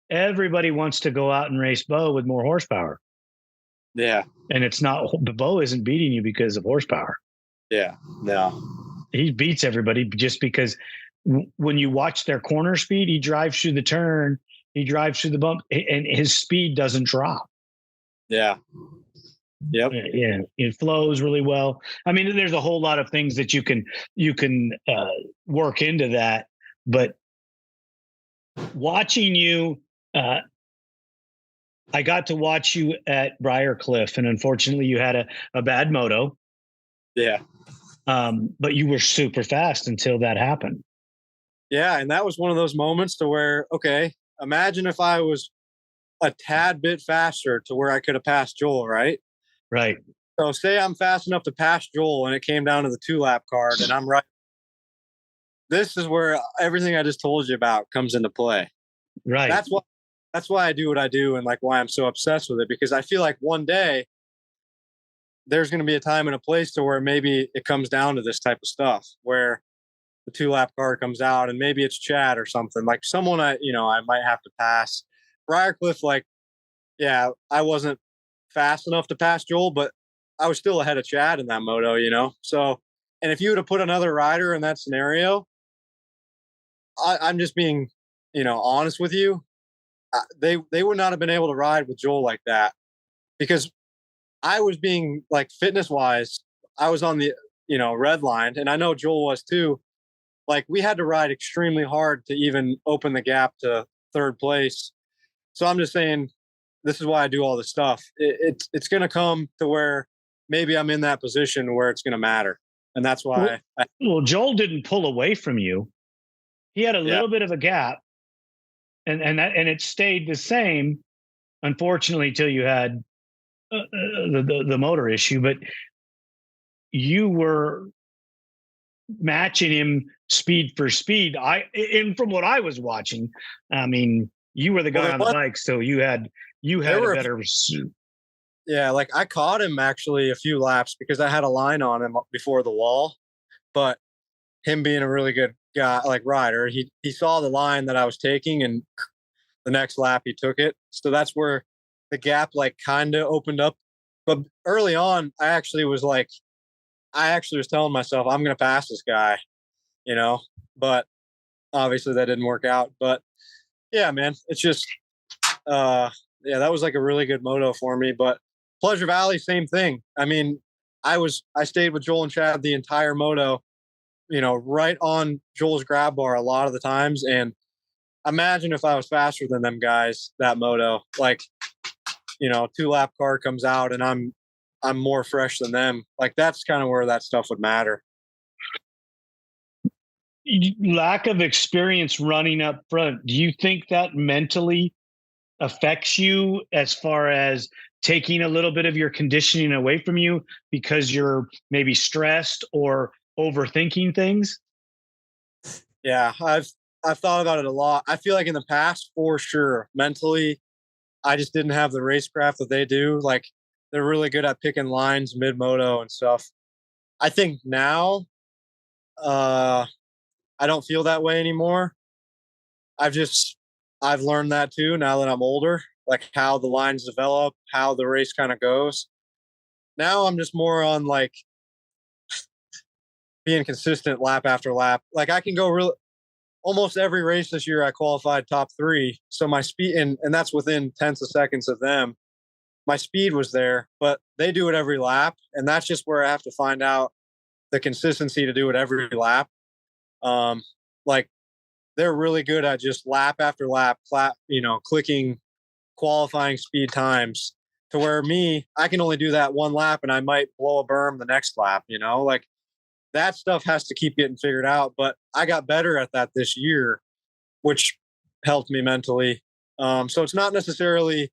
everybody wants to go out and race Bo with more horsepower. Yeah. And it's not, the Bo isn't beating you because of horsepower. Yeah. No. He beats everybody just because when you watch their corner speed, he drives through the turn, he drives through the bump, and his speed doesn't drop. Yeah. Yep. Yeah, it flows really well. I mean, there's a whole lot of things that you can work into that, but watching you, I got to watch you at Briarcliff, and unfortunately, you had a bad moto. Yeah. But you were super fast until that happened. Yeah, and that was one of those moments to where, okay, imagine if I was a tad bit faster to where I could have passed Joel, right? Right. So say I'm fast enough to pass Joel and it came down to the 2-lap card and I'm right. This is where everything I just told you about comes into play. Right. That's why I do what I do and like why I'm so obsessed with it, because I feel like one day there's going to be a time and a place to where maybe it comes down to this type of stuff where the 2-lap card comes out and maybe it's Chad or something, like someone I might have to pass. Briarcliff, like, yeah, I wasn't fast enough to pass Joel, but I was still ahead of Chad in that moto, So, and if you would have put another rider in that scenario, I'm just being, honest with you. They would not have been able to ride with Joel like that, because I was being like fitness wise, I was on the red line, and I know Joel was too. Like we had to ride extremely hard to even open the gap to third place. So I'm just saying, this is why I do all this stuff. It's going to come to where maybe I'm in that position where it's going to matter, and that's why. Well, Joel didn't pull away from you. He had a little bit of a gap, and it stayed the same, unfortunately, till you had the motor issue. But you were matching him speed for speed. And from what I was watching, I mean, you were the guy on the bike, so you had a better. Yeah, like I caught him actually a few laps because I had a line on him before the wall, but him being a really good guy, like rider, he saw the line that I was taking, and the next lap he took it. So that's where the gap like kind of opened up. But early on, I actually was telling myself I'm going to pass this guy, but obviously that didn't work out. But yeah, man, it's just, yeah, that was like a really good moto for me. But Pleasure Valley, same thing. I mean, I stayed with Joel and Chad the entire moto, right on Joel's grab bar a lot of the times. And imagine if I was faster than them guys that moto, like, 2-lap car comes out and I'm more fresh than them. Like that's kind of where that stuff would matter. Lack of experience running up front. Do you think that mentally affects you as far as taking a little bit of your conditioning away from you because you're maybe stressed or overthinking things? Yeah, I've thought about it a lot. I feel like in the past, for sure, mentally, I just didn't have the racecraft that they do. Like, they're really good at picking lines mid-moto and stuff. I think now, I don't feel that way anymore. I've learned that too now that I'm older, like how the lines develop, how the race kind of goes. Now I'm just more on like being consistent lap after lap. Like, I can go real almost every race this year I qualified top 3. So my speed, and that's within tenths of seconds of them. My speed was there, but they do it every lap. And that's just where I have to find out the consistency to do it every lap. Like, they're really good at just lap after lap, clicking qualifying speed times, to where me, I can only do that one lap and I might blow a berm the next lap, like that stuff has to keep getting figured out. But I got better at that this year, which helped me mentally. So it's not necessarily,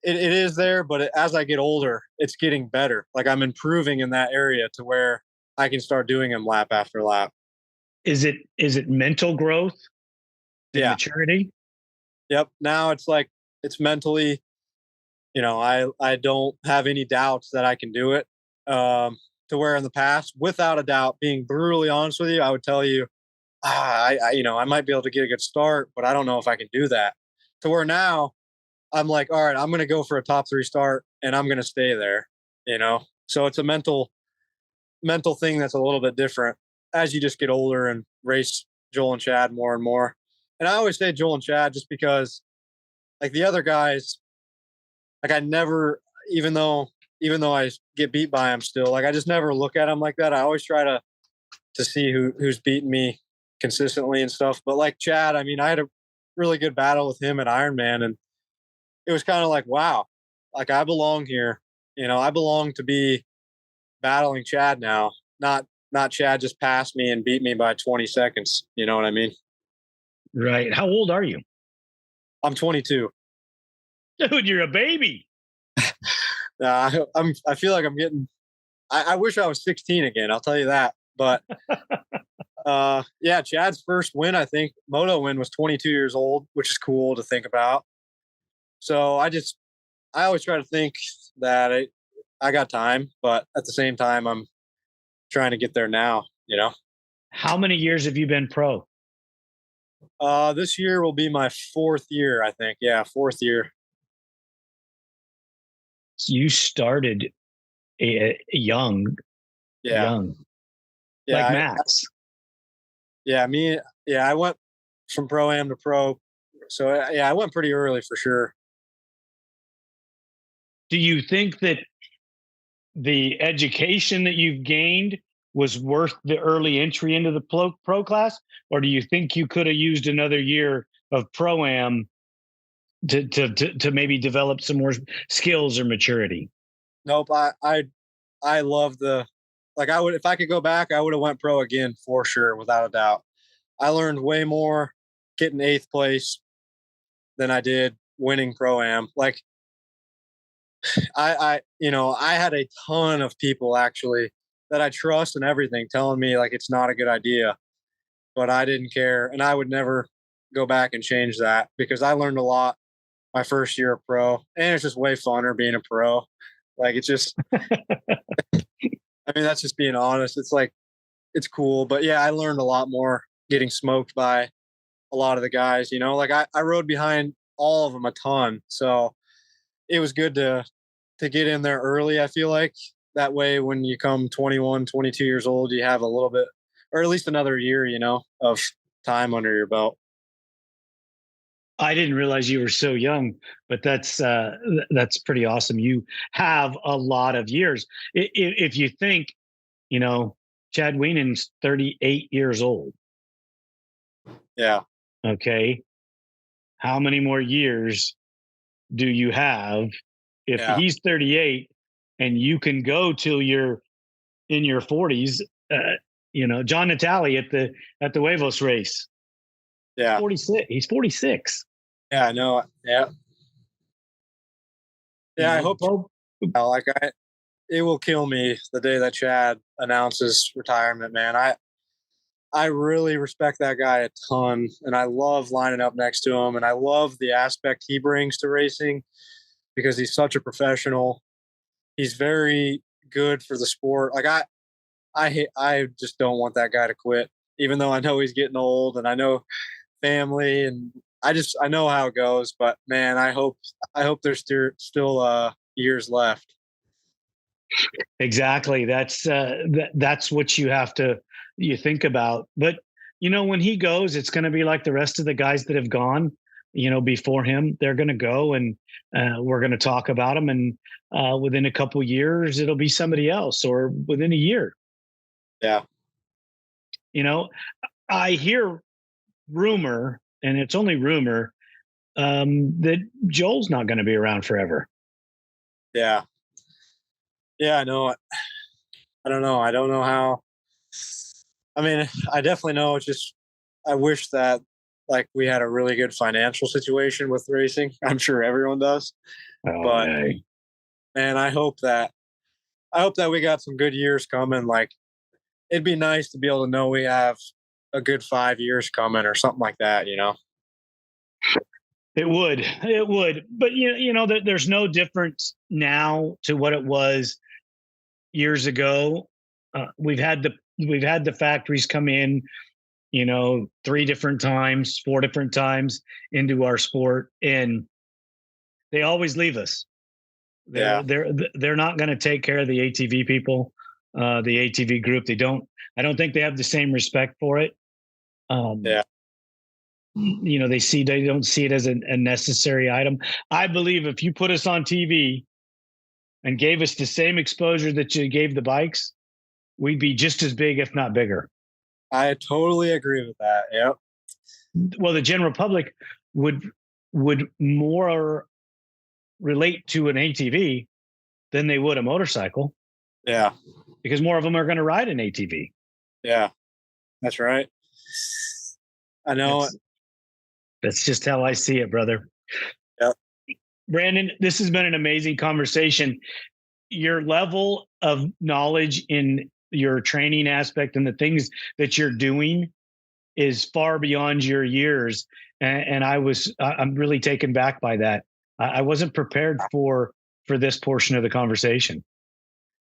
it is there, but as I get older, it's getting better. Like, I'm improving in that area to where I can start doing them lap after lap. Is it mental growth and maturity? Yep. Now it's like, it's mentally, I don't have any doubts that I can do it. To where in the past, without a doubt, being brutally honest with you, I would tell you, I might be able to get a good start, but I don't know if I can do that. To where now I'm like, all right, I'm going to go for a top 3 start and I'm going to stay there, So it's a mental thing that's a little bit different as you just get older and race Joel and Chad more and more. And I always say Joel and Chad just because, like, the other guys, like, I never, even though I get beat by them still, like, I just never look at them like that. I always try to see who's beating me consistently and stuff. But like Chad, I mean, I had a really good battle with him at Ironman, and it was kind of like, wow, like, I belong here. I belong to be battling Chad now, not Chad just passed me and beat me by 20 seconds. You know what I mean? Right. How old are you? I'm 22. Dude, you're a baby. I feel like I'm getting, I wish I was 16 again. I'll tell you that. But Chad's first win, I think, moto win, was 22 years old, which is cool to think about. So I always try to think that I got time, but at the same time, I'm trying to get there now, How many years have you been pro? This year will be my 4th year, I think. Yeah, 4th year. So you started young. Yeah. Like Max. I went from pro-am to pro. So I went pretty early for sure. Do you think that the education that you've gained was worth the early entry into the pro class? Or do you think you could have used another year of pro-am to maybe develop some more skills or maturity? Nope. I love I would, if I could go back, I would have went pro again for sure, without a doubt. I learned way more getting 8th place than I did winning pro-am. Like, I had a ton of people actually that I trust and everything telling me like it's not a good idea, but I didn't care. And I would never go back and change that, because I learned a lot my first year of pro, and it's just way funner being a pro. Like, it's just, I mean, that's just being honest. It's like, it's cool, but yeah, I learned a lot more getting smoked by a lot of the guys, like I rode behind all of them a ton. So it was good to get in there early. I feel like that way, when you come 21, 22 years old, you have a little bit, or at least another year, of time under your belt. I didn't realize you were so young, but that's pretty awesome. You have a lot of years. If you think, Chad Wienen's 38 years old. Yeah. Okay. How many more years do you have? If he's 38 and you can go till you're in your 40s, John Natale at the Huevos race. Yeah. 46. He's 46. Yeah, I know. Yeah. Yeah, I hope it will kill me the day that Chad announces retirement, man. I really respect that guy a ton, and I love lining up next to him, and I love the aspect he brings to racing because he's such a professional. He's very good for the sport. Like I just don't want that guy to quit, even though I know he's getting old and I know family and I know how it goes. But man, I hope there's still years left. Exactly. That's what you think about. But when he goes, it's going to be like the rest of the guys that have gone. Before him, they're going to go, and we're going to talk about them. And within a couple years, it'll be somebody else, or within a year. Yeah. I hear rumor, and it's only rumor, that Joel's not going to be around forever. Yeah. Yeah, I know. I don't know. I don't know how. I mean, I definitely know. It's just I wish that like we had a really good financial situation with racing. I'm sure everyone does. Oh, but hey. man, I hope that we got some good years coming. Like it'd be nice to be able to know we have a good 5 years coming or something like that, It would, but there's no difference now to what it was years ago. We've had the factories come in, 3 different times, 4 different times into our sport, and they always leave us. They're not going to take care of the ATV people, the ATV group. I don't think they have the same respect for it. Yeah. They don't see it as a necessary item. I believe if you put us on TV and gave us the same exposure that you gave the bikes, we'd be just as big, if not bigger. I totally agree with that. Yep. Well, the general public would more relate to an ATV than they would a motorcycle. Yeah. Because more of them are going to ride an ATV. Yeah. That's right. I know. That's just how I see it, brother. Yep. Brandon, this has been an amazing conversation. Your level of knowledge in your training aspect and the things that you're doing is far beyond your years. And I'm really taken back by that. I wasn't prepared for this portion of the conversation.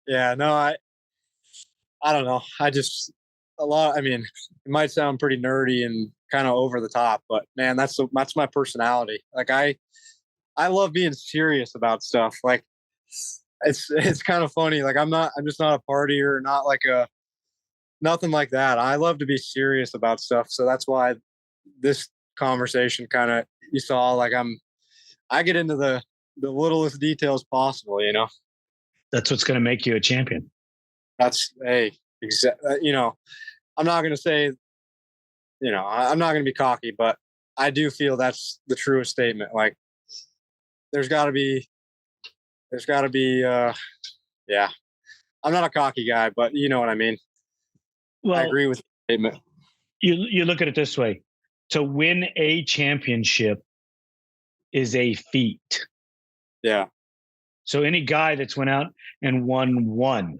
Yeah, no, I don't know. I mean, it might sound pretty nerdy and kind of over the top, but man, that's my personality. Like I love being serious about stuff. Like it's kind of funny. Like I'm just not a partier, not like nothing like that. I love to be serious about stuff. So that's why this conversation kind of, you saw, like I get into the littlest details possible, That's what's going to make you a champion. That's I'm not going to say, I'm not going to be cocky, but I do feel that's the truest statement. Like there's got to be, yeah, I'm not a cocky guy, but you know what I mean? Well, I agree with the statement. You look at it this way: to win a championship is a feat. Yeah. So any guy that's went out and won one,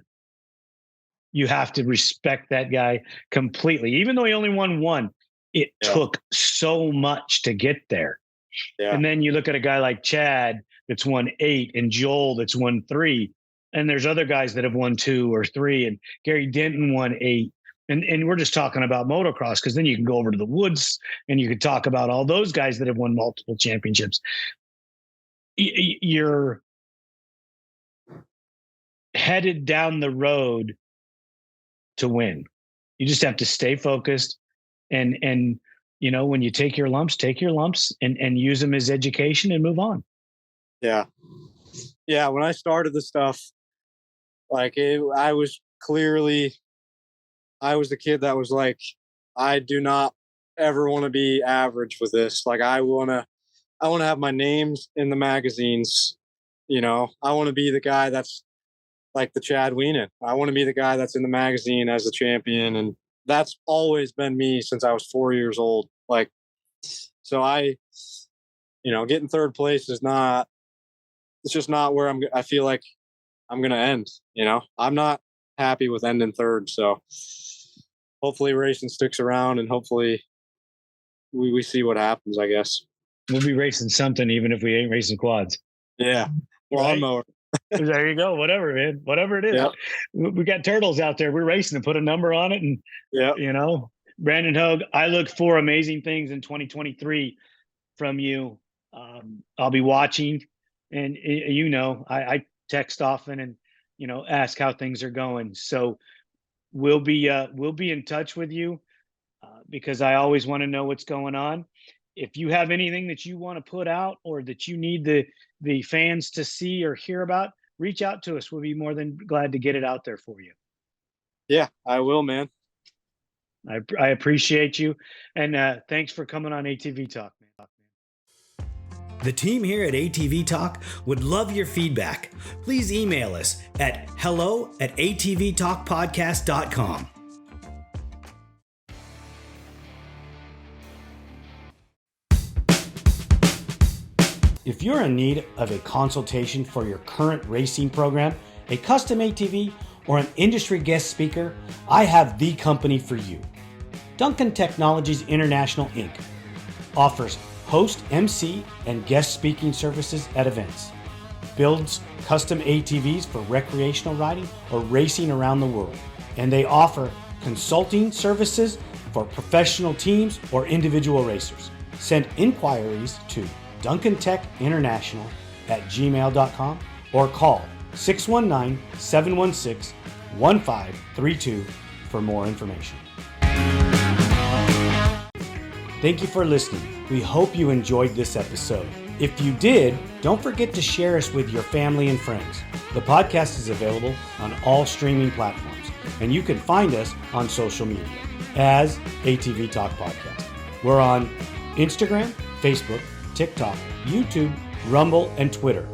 you have to respect that guy completely. Even though he only won one, it took so much to get there. Yeah. And then you look at a guy like Chad that's won 8 and Joel that's won 3. And there's other guys that have won 2 or 3, and Gary Denton won 8. And we're just talking about motocross, because then you can go over to the woods and you could talk about all those guys that have won multiple championships. You're headed down the road to win. You just have to stay focused, and when you take your lumps and use them as education and move on. Yeah. Yeah. When I started this stuff, I was the kid that was like, I do not ever want to be average with this. Like I want to have my names in the magazines. I want to be the guy that's like the Chad Wienen. I want to be the guy that's in the magazine as a champion. And that's always been me since I was 4 years old. Like, so getting third place it's just not where I feel like I'm going to end. I'm not happy with ending third. So hopefully racing sticks around, and hopefully we see what happens, I guess. We'll be racing something, even if we ain't racing quads. Yeah. Right? Lawnmower. There you go. Whatever, man. Whatever it is. Yep. We got turtles out there. We're racing to put a number on it. And, Yep. you know, Brandon Hoag, I look for amazing things in 2023 from you. I'll be watching. And, you know, I text often and, you know, ask how things are going. So we'll be in touch with you because I always want to know what's going on. If you have anything that you want to put out or that you need the fans to see or hear about, reach out to us. We'll be more than glad to get it out there for you. Yeah, I will, man. I appreciate you. And thanks for coming on ATV Talk, man. The team here at ATV Talk would love your feedback. Please email us at hello@atvtalkpodcast.com. If you're in need of a consultation for your current racing program, a custom ATV, or an industry guest speaker, I have the company for you. Duncan Technologies International Inc. offers host, MC, and guest speaking services at events, builds custom ATVs for recreational riding or racing around the world, and they offer consulting services for professional teams or individual racers. Send inquiries to duncantechinternational@gmail.com or call 619-716-1532 for more information. Thank you for listening. We hope you enjoyed this episode. If you did, don't forget to share us with your family and friends. The podcast is available on all streaming platforms, and you can find us on social media as ATV Talk Podcast. We're on Instagram, Facebook, TikTok, YouTube, Rumble, and Twitter